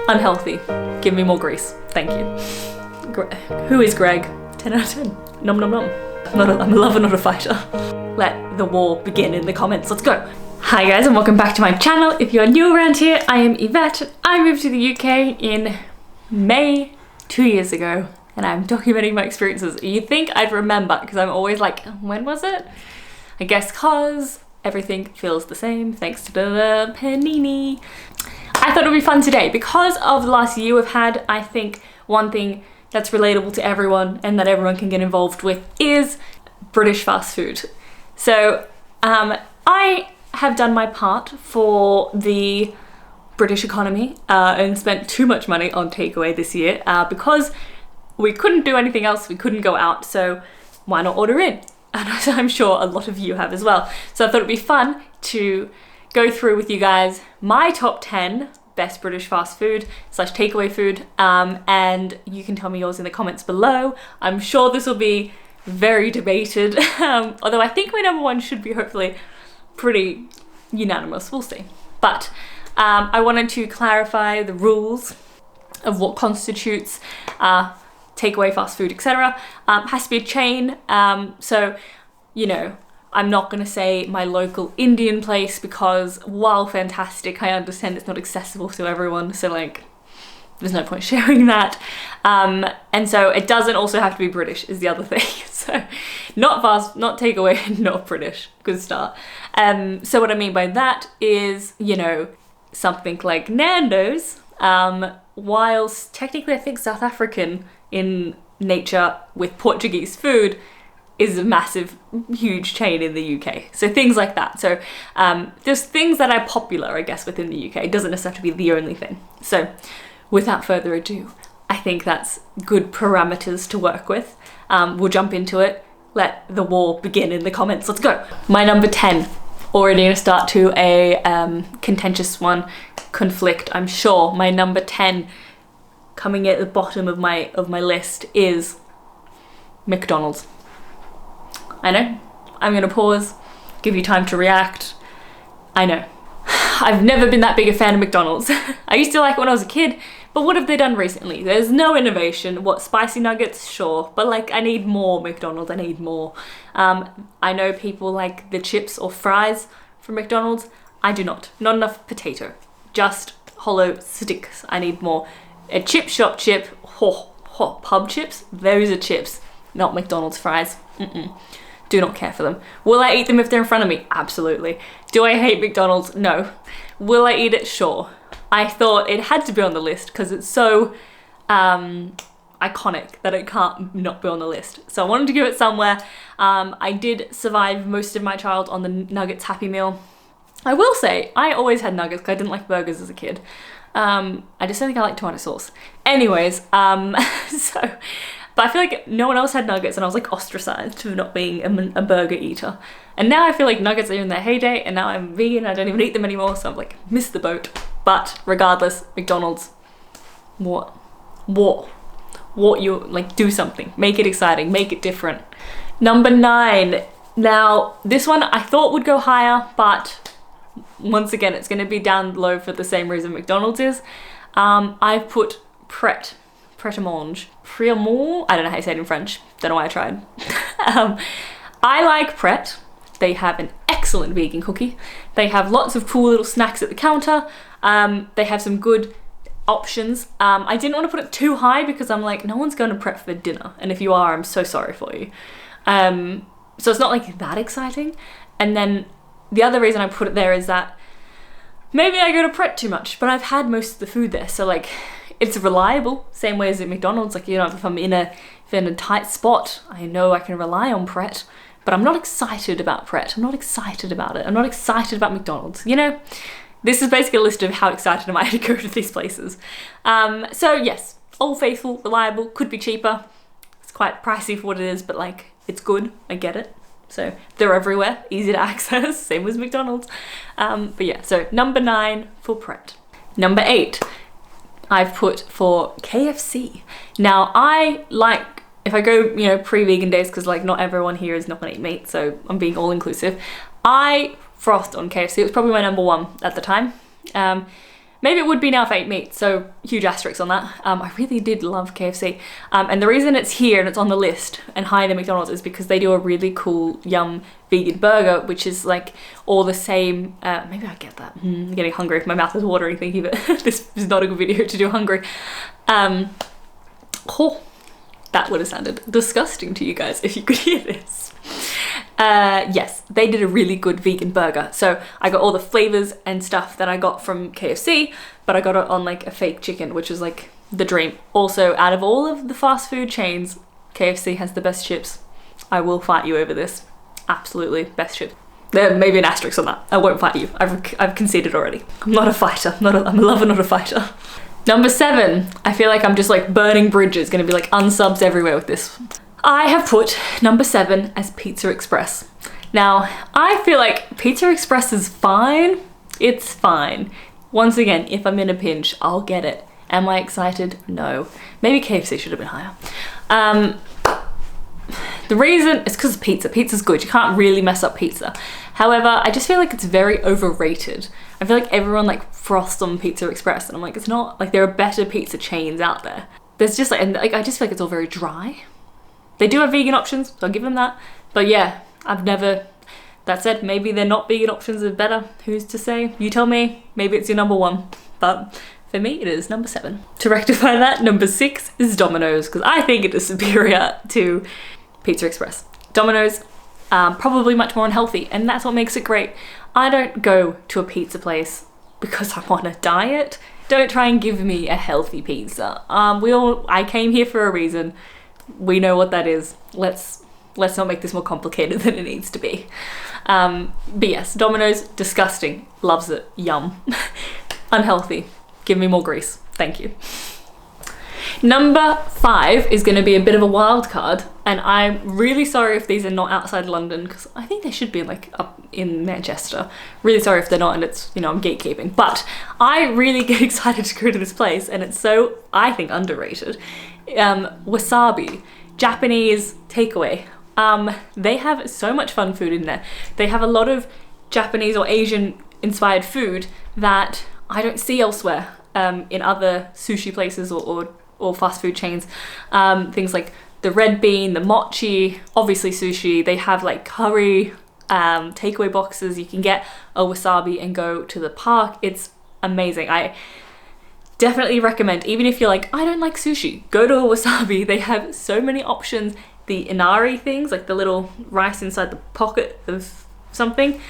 Unhealthy. Give me more grease. Thank you. Who is Greg? 10 out of 10. Nom nom nom. I'm a lover, not a fighter. Let the war begin in the comments. Let's go. Hi guys and welcome back to my channel. If you're new around here, I am Yvette. I moved to the UK in May 2 years ago and I'm documenting my experiences. You'd think I'd remember because I'm always like, when was it? I guess cause everything feels the same thanks to the panini. I thought it would be fun today because of the last year we've had, I think one thing that's relatable to everyone and that everyone can get involved with is British fast food. So I have done my part for the British economy and spent too much money on takeaway this year because we couldn't do anything else, we couldn't go out, so why not order in? And I'm sure a lot of you have as well. So I thought it'd be fun to go through with you guys my top 10 best British fast food / takeaway food, and you can tell me yours in the comments below. I'm sure this will be very debated, although I think my number one should be hopefully pretty unanimous, we'll see. But I wanted to clarify the rules of what constitutes takeaway fast food, etc. Has to be a chain, so you know, I'm not gonna say my local Indian place because while fantastic, I understand it's not accessible to everyone, so like there's no point sharing that. And so it doesn't also have to be British is the other thing. So not fast, not takeaway, not British. Good start. So what I mean by that is, you know, something like Nandos, whilst technically I think South African in nature with Portuguese food, is a massive, huge chain in the UK. So things like that. So there's things that are popular, I guess, within the UK. It doesn't necessarily have to be the only thing. So without further ado, I think that's good parameters to work with. We'll jump into it. Let the war begin in the comments. Let's go. My number 10, already gonna start to a contentious one, conflict, I'm sure. My number 10, coming at the bottom of my list, is McDonald's. I know, I'm gonna pause, give you time to react. I know. I've never been that big a fan of McDonald's. I used to like it when I was a kid, but what have they done recently? There's no innovation. What, spicy nuggets? Sure, but like I need more McDonald's, I need more. I know people like the chips or fries from McDonald's. I do not. Not enough potato, just hollow sticks. I need more. A chip shop chip, pub chips, those are chips, not McDonald's fries. Do not care for them. Will I eat them if they're in front of me? Absolutely. Do I hate McDonald's? No. Will I eat it? Sure. I thought it had to be on the list because it's so iconic that it can't not be on the list. So I wanted to give it somewhere. I did survive most of my childhood on the Nuggets Happy Meal. I will say, I always had nuggets because I didn't like burgers as a kid. I just don't think I like tomato sauce. Anyways, but I feel like no one else had nuggets and I was like ostracized for not being a burger eater. And now I feel like nuggets are in their heyday and now I'm vegan, I don't even eat them anymore, so I'm like, missed the boat. But regardless, McDonald's, what you, like, do something, make it exciting, make it different. Number 9, now this one I thought would go higher, but once again, it's gonna be down low for the same reason McDonald's is. I've put Pret-a-manger. I don't know how you say it in French. Don't know why I tried. I like Pret. They have an excellent vegan cookie. They have lots of cool little snacks at the counter. They have some good options. I didn't want to put it too high because I'm like, no one's going to Pret for dinner. And if you are, I'm so sorry for you. So it's not like that exciting. And then the other reason I put it there is that maybe I go to Pret too much, but I've had most of the food there. So like, it's reliable, same way as at McDonald's. Like, you know, if I'm in a tight spot, I know I can rely on Pret, but I'm not excited about Pret. I'm not excited about it. I'm not excited about McDonald's, you know? This is basically a list of how excited am I to go to these places. So yes, Old Faithful, reliable, could be cheaper. It's quite pricey for what it is, but like, it's good, I get it. So they're everywhere, easy to access, same as McDonald's. But yeah, so number 9 for Pret. Number 8. I've put for KFC. Now I like, if I go, you know, pre-vegan days, because like not everyone here is not gonna eat meat, so I'm being all inclusive. I frothed on KFC, it was probably my number 1 at the time. Maybe it would be now if I ate meat, so huge asterisk on that. I really did love KFC. And the reason it's here and it's on the list and higher than McDonald's is because they do a really cool yum vegan burger, which is like all the same. Maybe I get that. I'm getting hungry. My mouth is watering thinking of it. This is not a good video to do hungry. Oh, that would have sounded disgusting to you guys if you could hear this. Yes, they did a really good vegan burger. So I got all the flavors and stuff that I got from KFC, but I got it on like a fake chicken, which is like the dream. Also, out of all of the fast food chains, KFC has the best chips. I will fight you over this. Absolutely, best chips. There may be an asterisk on that. I won't fight you. I've conceded already. I'm not a fighter. I'm a lover, not a fighter. Number 7. I feel like I'm just like burning bridges. Gonna be like unsubs everywhere with this. I have put number 7 as Pizza Express. Now, I feel like Pizza Express is fine. It's fine. Once again, if I'm in a pinch, I'll get it. Am I excited? No. Maybe KFC should have been higher. The reason is because of pizza. Pizza's good. You can't really mess up pizza. However, I just feel like it's very overrated. I feel like everyone like froths on Pizza Express, and I'm like, it's not. Like, there are better pizza chains out there. There's just like, and like, I just feel like it's all very dry. They do have vegan options, so I'll give them that. But yeah, I've never, that said, maybe they're not vegan options are better. Who's to say? You tell me. Maybe it's your number 1. But for me, it is number 7. To rectify that, number 6 is Domino's, because I think it is superior to Pizza Express. Domino's, probably much more unhealthy, and that's what makes it great. I don't go to a pizza place because I want a diet. Don't try and give me a healthy pizza. I came here for a reason. We know what that is. Let's not make this more complicated than it needs to be. But yes, Domino's, disgusting. Loves it. Yum. Unhealthy. Give me more grease. Thank you. Number 5 is going to be a bit of a wild card, and I'm really sorry if these are not outside London, because I think they should be like up in Manchester. Really sorry if they're not, and it's, you know, I'm gatekeeping. But I really get excited to go to this place, and it's so, I think, underrated. Wasabi, Japanese takeaway. They have so much fun food in there. They have a lot of Japanese or Asian inspired food that I don't see elsewhere in other sushi places or fast food chains. Things like the red bean, the mochi, obviously sushi. They have like curry takeaway boxes. You can get a wasabi and go to the park. It's amazing. I definitely recommend, even if you're like, I don't like sushi, go to a Wasabi. They have so many options. The inari things, like the little rice inside the pocket of something,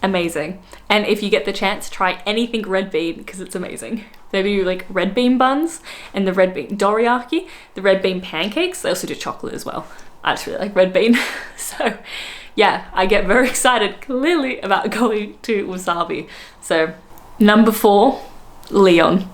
amazing. And if you get the chance, try anything red bean, because it's amazing. They do like red bean buns and the red bean dorayaki, the red bean pancakes. They also do chocolate as well. I just really like red bean. So yeah, I get very excited clearly about going to Wasabi. So number 4, Leon.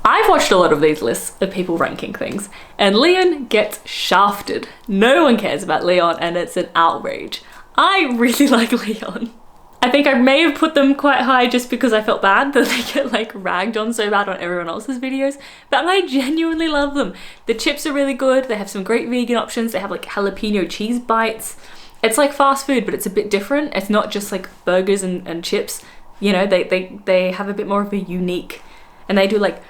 I've watched a lot of these lists of people ranking things, and Leon gets shafted. No one cares about Leon, and it's an outrage. I really like Leon. I think I may have put them quite high just because I felt bad that they get like ragged on so bad on everyone else's videos, but I genuinely love them. The chips are really good. They have some great vegan options. They have like jalapeno cheese bites. It's like fast food, but it's a bit different. It's not just like burgers and chips. You know, they have a bit more of a unique, and they do like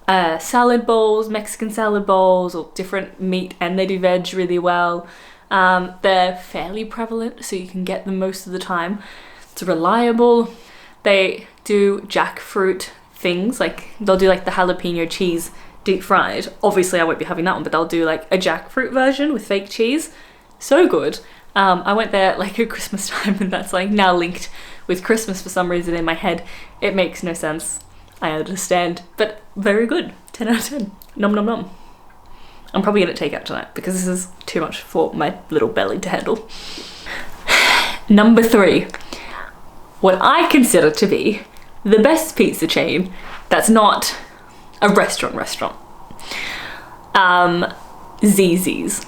salad bowls, Mexican salad bowls, or different meat, and they do veg really well. They're fairly prevalent, so you can get them most of the time. It's reliable. They do jackfruit things, like they'll do like the jalapeno cheese deep fried. Obviously I won't be having that one, but they'll do like a jackfruit version with fake cheese. So good. I went there like at Christmas time, and that's like now linked with Christmas for some reason in my head. It makes no sense. I understand, but very good. 10 out of 10. Nom nom nom. I'm probably gonna take out tonight because this is too much for my little belly to handle. Number 3. What I consider to be the best pizza chain that's not a restaurant. Zzzzs.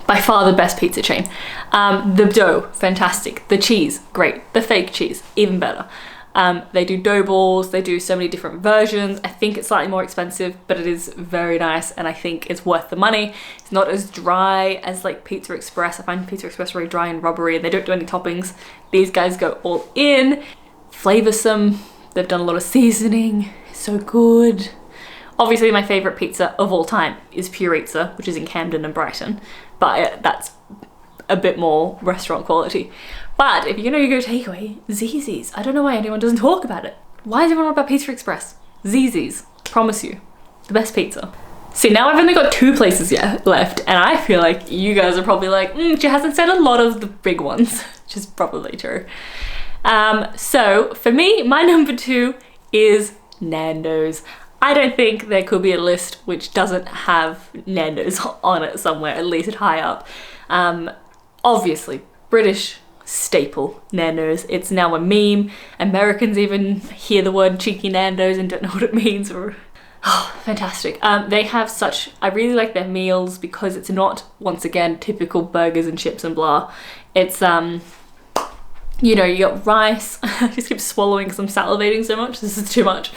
By far the best pizza chain. The dough, fantastic. The cheese, great. The fake cheese, even better. They do dough balls, they do so many different versions. I think it's slightly more expensive, but it is very nice, and I think it's worth the money. It's not as dry as like Pizza Express. I find Pizza Express very dry and rubbery, and they don't do any toppings. These guys go all in, flavoursome. They've done a lot of seasoning. It's So good. Obviously my favorite pizza of all time is Pizza, which is in Camden and Brighton, but that's a bit more restaurant quality. But if you're gonna go takeaway, Zzzzs. I don't know why anyone doesn't talk about it. Why is everyone on about Pizza Express? Zzzzs, promise you, the best pizza. See, now I've only got 2 places left, and I feel like you guys are probably like, she hasn't said a lot of the big ones, which is probably true. So for me, my number 2 is Nandos. I don't think there could be a list which doesn't have Nandos on it somewhere, at least high up. Obviously, British staple, Nandos. It's now a meme. Americans even hear the word cheeky Nandos and don't know what it means. Oh, fantastic. They have I really like their meals because it's not, once again, typical burgers and chips and blah. It's, you know, you got rice. I just keep swallowing because I'm salivating so much. This is too much.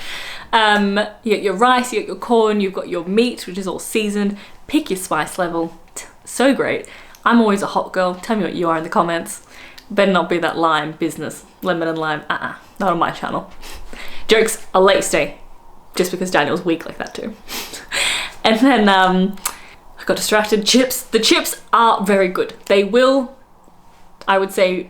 You got your rice, you got your corn, you've got your meat, which is all seasoned. Pick your spice level. So great. I'm always a hot girl. Tell me what you are in the comments. Better not be that lime business. Lemon and lime. Not on my channel. Jokes, a late stay. Just because Daniel's weak like that too. And then I got distracted. Chips. The chips are very good. They will, I would say,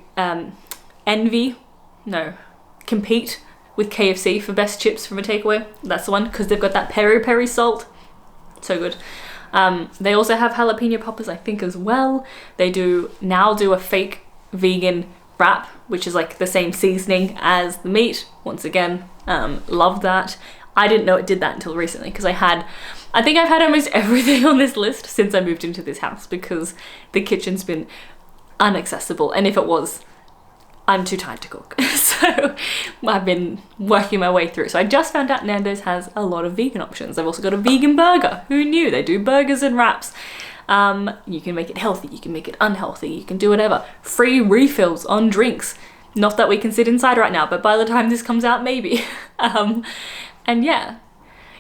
compete with KFC for best chips from a takeaway. That's the one, because they've got that peri-peri salt. So good. They also have jalapeno poppers, I think, as well. They now do a fake vegan wrap, which is like the same seasoning as the meat. Once again, love that. I didn't know it did that until recently, because I think I've had almost everything on this list since I moved into this house, because the kitchen's been inaccessible, and if it was, I'm too tired to cook. So I've been working my way through. So I just found out Nando's has a lot of vegan options. They've also got a vegan burger. Who knew? They do burgers and wraps. You can make it healthy, you can make it unhealthy, you can do whatever. Free refills on drinks. Not that we can sit inside right now, but by the time this comes out, maybe. And yeah,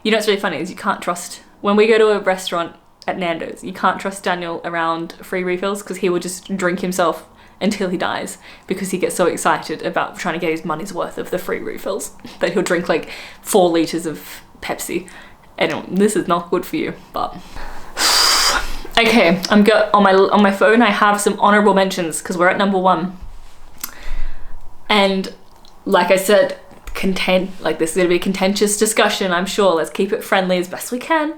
you know what's really funny is you can't trust, when we go to a restaurant at Nando's, you can't trust Daniel around free refills, because he will just drink himself until he dies, because he gets so excited about trying to get his money's worth of the free refills that he'll drink like 4 liters of Pepsi. Anyway, this is not good for you, but okay, I'm good. On my phone I have some honorable mentions because we're at number 1, and like I said, this is gonna be a contentious discussion, I'm sure. Let's keep it friendly as best we can.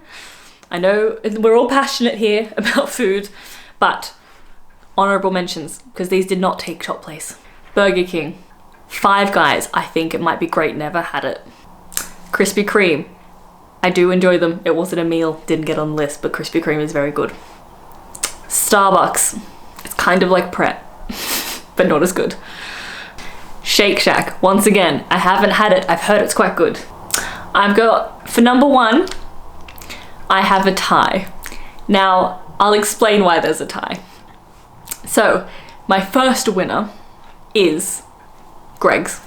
I know we're all passionate here about food, but honorable mentions, because these did not take top place. Burger King. Five Guys, I think it might be great, never had it. Krispy Kreme, I do enjoy them. It wasn't a meal, didn't get on the list, but Krispy Kreme is very good. Starbucks, it's kind of like Pret, but not as good. Shake Shack, once again, I haven't had it, I've heard it's quite good. I've got, for number 1, I have a tie. Now, I'll explain why there's a tie. So, my first winner is Greg's.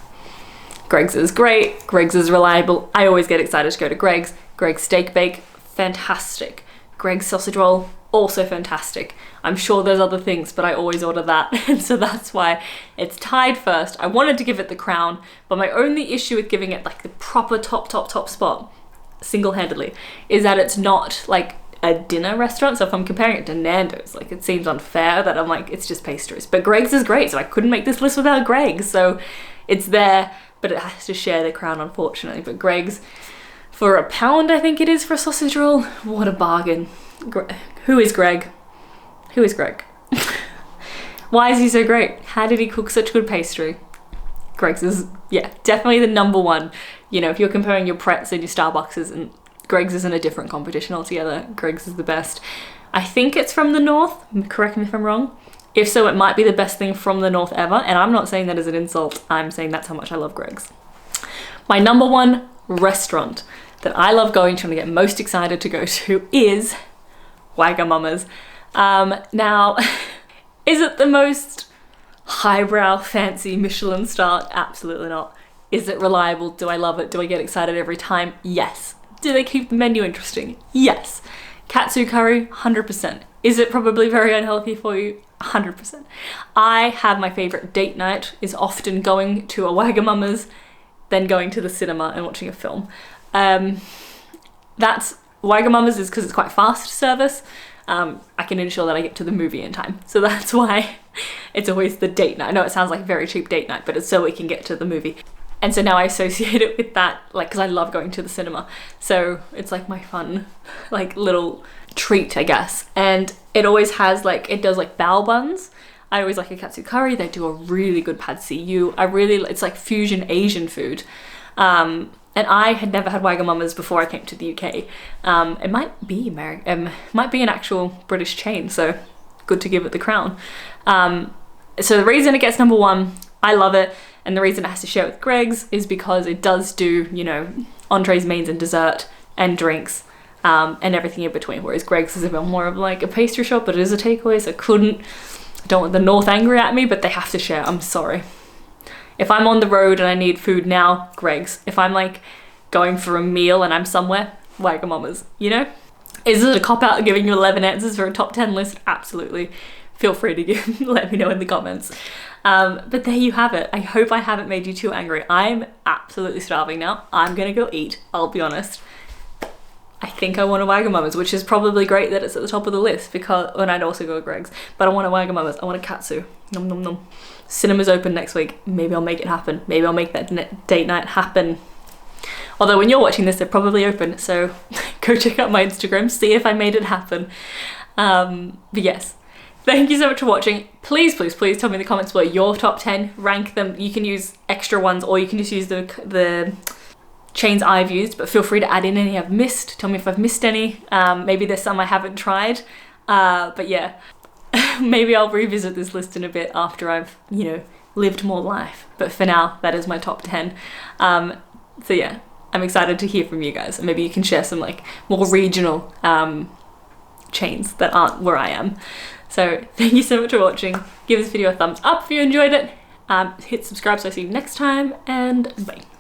Greg's is great, Greg's is reliable. I always get excited to go to Greg's. Greg's steak bake, fantastic. Greg's sausage roll, also fantastic. I'm sure there's other things, but I always order that, and so that's why it's tied first. I wanted to give it the crown, but my only issue with giving it like the proper top spot, single-handedly, is that it's not like a dinner restaurant. So if I'm comparing it to Nando's, like, it seems unfair that I'm like, it's just pastries. But Greg's is great, so I couldn't make this list without Greg's. So it's there, but it has to share the crown, unfortunately. But Greg's, for £1, I think it is, for a sausage roll. What a bargain. Who is Greg? Who is Greg? Why is he so great? How did he cook such good pastry? Greg's is, yeah, definitely the number 1. You know, if you're comparing your Pretz and your Starbucks, and Greg's is in a different competition altogether. Greg's is the best. I think it's from the north, correct me if I'm wrong. If so, it might be the best thing from the north ever, and I'm not saying that as an insult, I'm saying that's how much I love Greg's. My number 1 restaurant that I love going to and I get most excited to go to is Wagon Mamas. Now, is it the most highbrow, fancy Michelin star? Absolutely not. Is it reliable? Do I love it? Do I get excited every time? Yes. Do they keep the menu interesting? Yes. Katsu curry, 100%. Is it probably very unhealthy for you? 100%. I have my favorite date night is often going to a Wagon Mamas, then going to the cinema and watching a film. That's Wagon Mamas is because it's quite fast service. I can ensure that I get to the movie in time. So that's why it's always the date night. I know it sounds like a very cheap date night, but it's so we can get to the movie. And so now I associate it with that, like, because I love going to the cinema. So it's like my fun, like, little treat, I guess. And it always has, like, it does like bao buns. I always like a katsu curry. They do a really good pad see ew. It's like fusion Asian food. And I had never had Wagon Mamas before I came to the UK. It might be might be an actual British chain, so good to give it the crown. So the reason it gets number 1, I love it, and the reason it has to share with Greg's is because it does do, you know, entrees, mains, and dessert, and drinks, and everything in between. Whereas Greg's is a bit more of like a pastry shop, but it is a takeaway, so I don't want the North angry at me, but they have to share. I'm sorry. If I'm on the road and I need food now, Greg's. If I'm like going for a meal and I'm somewhere, Wagon Mamas, you know? Is it a cop-out giving you 11 answers for a top 10 list? Absolutely. Feel free to let me know in the comments. But there you have it. I hope I haven't made you too angry. I'm absolutely starving now. I'm gonna go eat, I'll be honest. I think I want a Wagon Mamas, which is probably great that it's at the top of the list, because, and I'd also go to Greg's, but I want a Wagon Mamas, I want a katsu. Nom nom nom. Cinema's open next week. Maybe I'll make it happen. Maybe I'll make that date night happen. Although when you're watching this, they're probably open, so go check out my Instagram, see if I made it happen. But yes, thank you so much for watching. Please, please, please tell me in the comments what your top 10, rank them. You can use extra ones, or you can just use the chains I've used, but feel free to add in any I've missed. Tell me if I've missed any. Maybe there's some I haven't tried, but yeah. Maybe I'll revisit this list in a bit after I've, you know, lived more life. But for now, that is my top 10. So yeah, I'm excited to hear from you guys. And maybe you can share some like more regional chains that aren't where I am. So thank you so much for watching. Give this video a thumbs up if you enjoyed it. Hit subscribe so I see you next time, and bye.